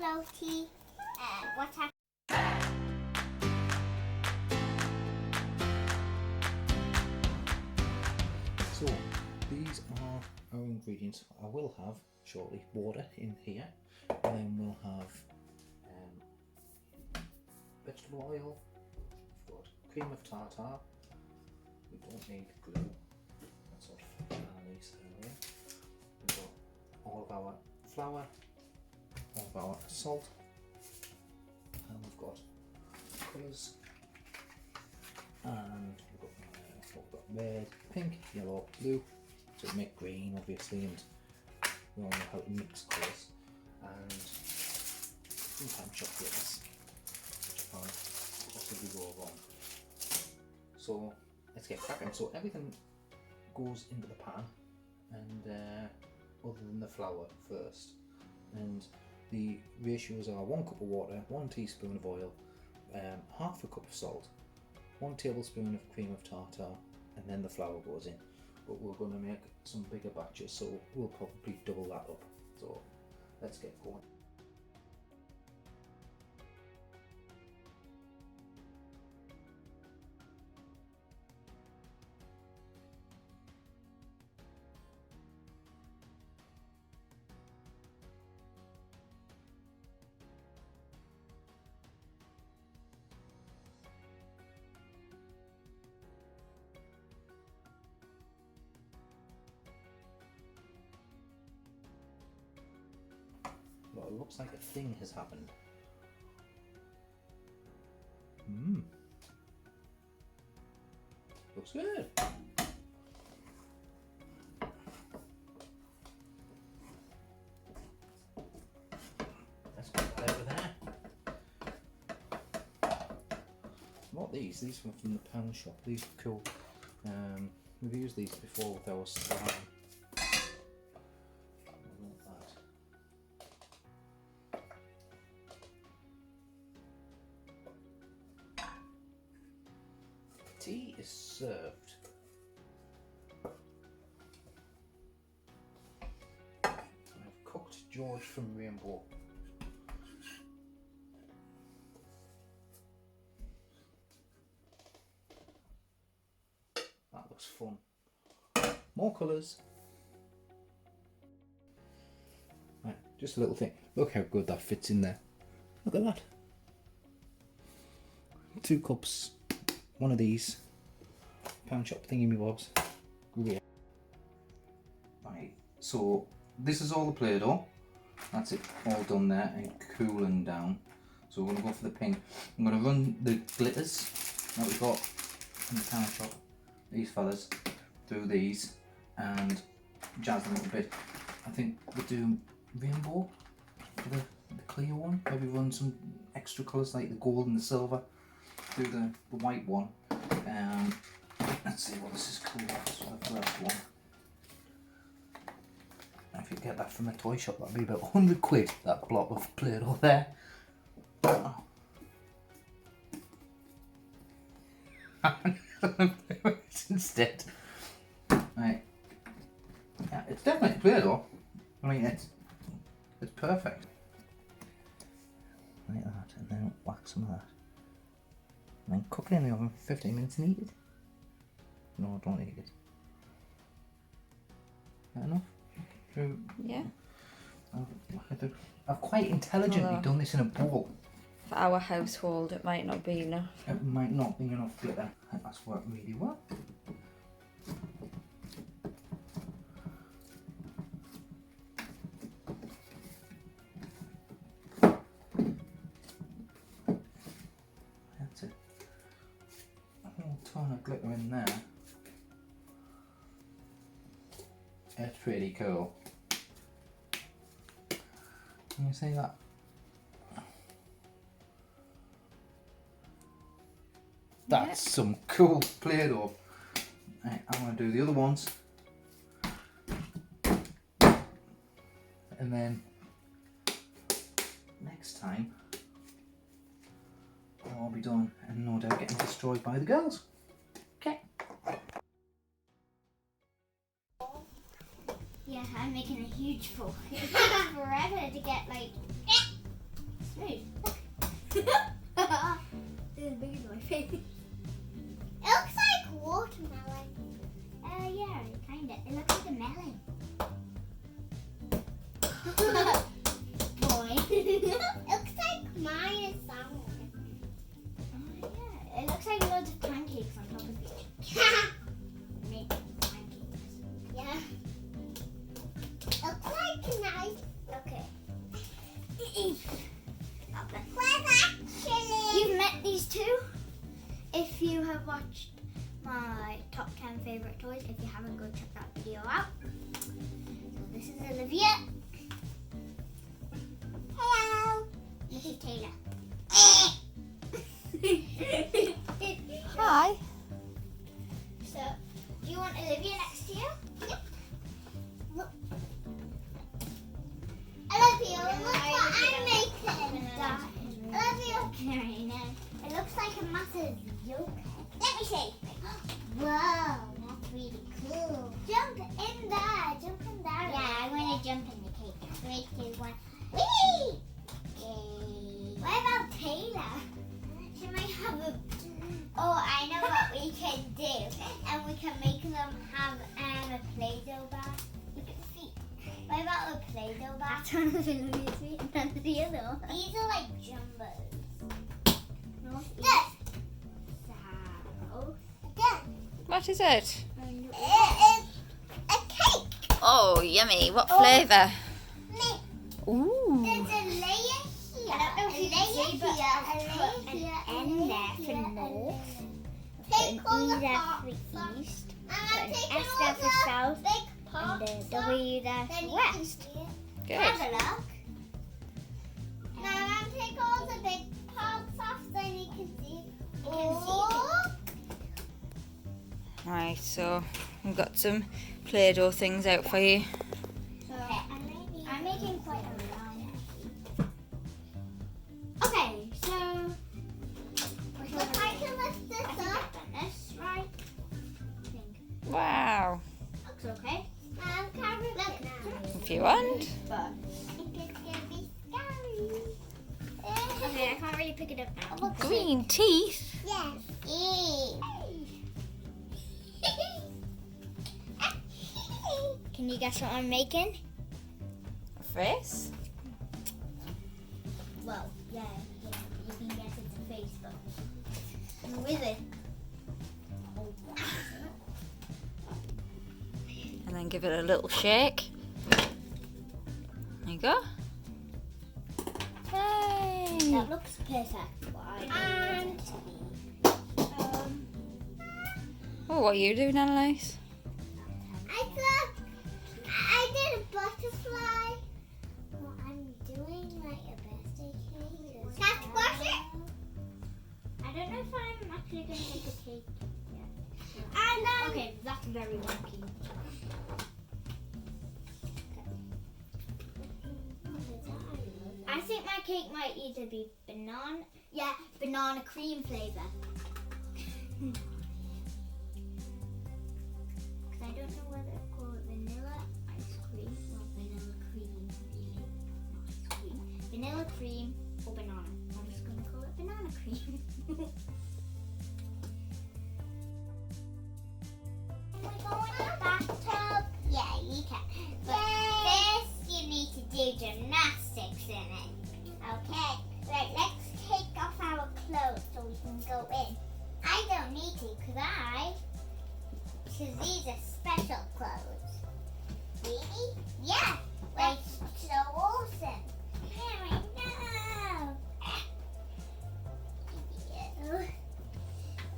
floaty, what I... So these are our ingredients. I will have shortly water in here, and then we'll have vegetable oil. We've got cream of tartar. We don't need glue. That's what Annalise earlier. We've got all of our flour, all of our salt, and we've got colours. And we've got red, pink, yellow, blue, to make green obviously, and we all know how to mix colours, and sometimes chocolates, which can't possibly go wrong. So let's get cracking. So everything goes into the pan, and other than the flour first, and the ratios are 1 cup of water, 1 teaspoon of oil, half a cup of salt, 1 tablespoon of cream of tartar, and then the flour goes in. But we're going to make some bigger batches, so we'll probably double that up. So let's get going. Well, it looks like a thing has happened. Looks good. Let's put that over there. What these? These were from the pound shop. These are cool. We've used these before with our slime. Tea is served. I've cooked George from Rainbow. That looks fun. More colours. Right, just a little thing. Look how good that fits in there. Look at that. 2 cups. One of these pound shop thingy-me-bobs. Yeah. Right, so this is all the Play-Doh. That's it, all done there and cooling down. So we're going to go for the pink. I'm going to run the glitters that we got in the pound shop, these fellas, through these and jazz them a little bit. I think we'll do rainbow for the clear one. Maybe run some extra colours like the gold and the silver. Do the white one. Let's see what this is called. So the first one. If you get that from a toy shop, that'd be about 100 quid. That block of Play-Doh there. Oh. Instead, right? Yeah, it's definitely Play-Doh. I mean, it's perfect. Like that, and then whack some of that. And then cook it in the oven for 15 minutes and eat it. No, don't eat it. Is that enough? Yeah. I've quite intelligently done this in a bowl. For our household, it might not be enough. It might not be enough glitter. That's worked really well. That's it. A whole ton of glitter in there. It's pretty cool. Can you see that? That's some cool Play-Doh. Right, I'm going to do the other ones. And then next time I'll be done and no doubt getting destroyed by the girls. Okay. Yeah, I'm making a huge bowl. It takes forever to get like Hey, look. This is bigger than my face. It looks like watermelon. Yeah, kinda. It looks like a melon. Boy. It looks like mine is somewhere. Oh yeah. It looks like loads of pancakes on top of each other. Make pancakes. Yeah. Looks like nice. Okay. You've met these two. If you have watched my top 10 favorite toys, if you haven't, go check that video out. So this is Olivia. Hello. This is Taylor. Hi. So, do you want Olivia next to you? Yep. Look. Olivia, look what I'm making. Olivia. It looks like a massive yolk. Let me see. Whoa, that's really cool. Jump in there. Jump in there. Yeah, I'm going to jump in the cake. 3, 2, 1. Whee! Yay. What about Taylor? She might have a... Oh, I know what we can do. And we can make them have a Play-Doh bar. Look at the feet. What about a Play-Doh bar? That's one of Olivia's feet and that's the other one. These are like jumbos. No, this. So, again. What is it? It's a cake. Oh, yummy. What flavour? Mint. Ooh. There's a layer here. I don't know if you can see, but I've put an N there for north. Put an E there for east. Put an S there for south. And a W there for west. Good. Have a look. Now I'm take all the big parts off so you can see. Right, so we've got some Play-Doh things out for you. So I'm making quite a round. Okay, so look, I can lift this up. This right. Wow. Looks okay. Look, If you want. but it's gonna be scary. Okay, I can't really pick it up now. Green teeth. Yes. Can you guess what I'm making? A face. Well, yeah, you can guess it's a face, but who is it? And then give it a little shake. There you go. Hey. That looks perfect. But I don't want it to be. Oh, what are you doing, Annalise? I did a butterfly. What I'm doing, like a birthday cake. Can I squash it? I don't know if I'm actually going to make a cake yet. Okay, that's very wonky. I think my cake might either be banana cream flavor. Because I don't know whether to call it vanilla ice cream or vanilla cream, really. Not ice cream. Vanilla cream or banana. I'm just going to call it banana cream. Can we go in the bathtub? Yeah, you can. But first you need to do gymnastics in it. Okay, right, let's take off our clothes so we can go in. I don't need to because these are special clothes. Really? Yeah, like so awesome. Here we go.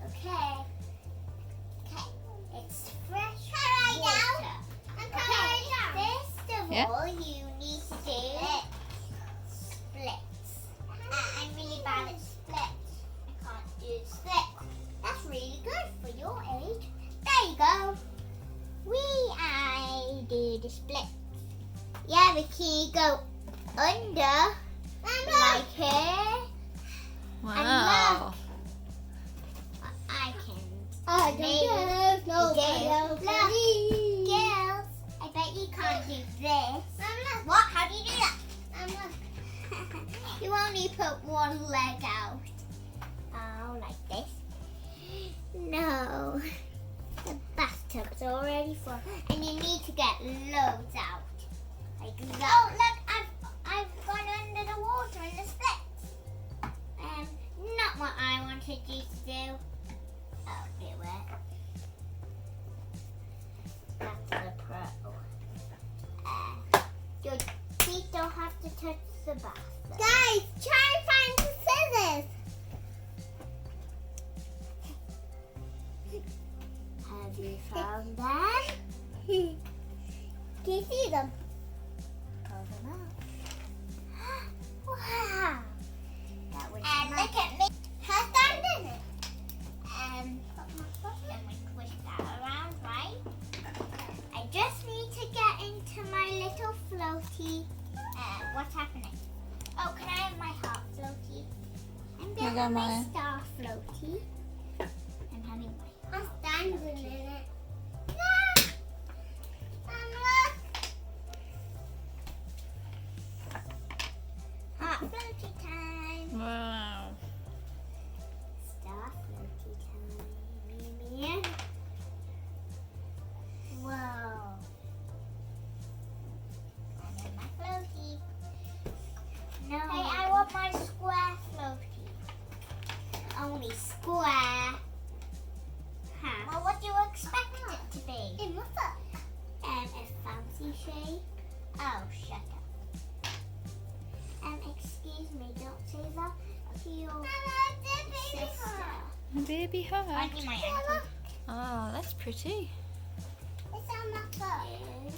Okay. It's fresh water. First of all, you need to do splits. I'm really bad at splits. I can't do splits. That's really good for your age. There you go. I do the splits. Yeah, but can you go under like here? Wow. I can. Look, girls, I bet you can't do this. What? How do you do that? You only put one leg out. Oh, like this. No. The bathtub's already full, and you need to get loads out. Like that. Oh, look, I've gone under the water in the splits. Not what I wanted you to do. Oh, do it. That's the pro. Your feet don't have to touch the bath. Guys, try and find the scissors. Have you found them? Can you see them? Pull them out. Wow. That was look at me. Has that in it? And we twist that around, right? I just need to get into my little floaty. What's happening? Oh, can I have my heart floaty? I'm I got getting my mine. star floaty. I'm having my heart standing in it. No! Look! Heart floaty time. Wow. Star floaty time. Whoa. I'm in my floaty. No. Hey, I want my square floaty. Only square. Huh. Well, what do you expect it to be? It must a fancy shape. Oh, shut up. Excuse me, don't say that to your sister. A baby heart. Only my ankle. Oh, that's pretty. It's on my foot.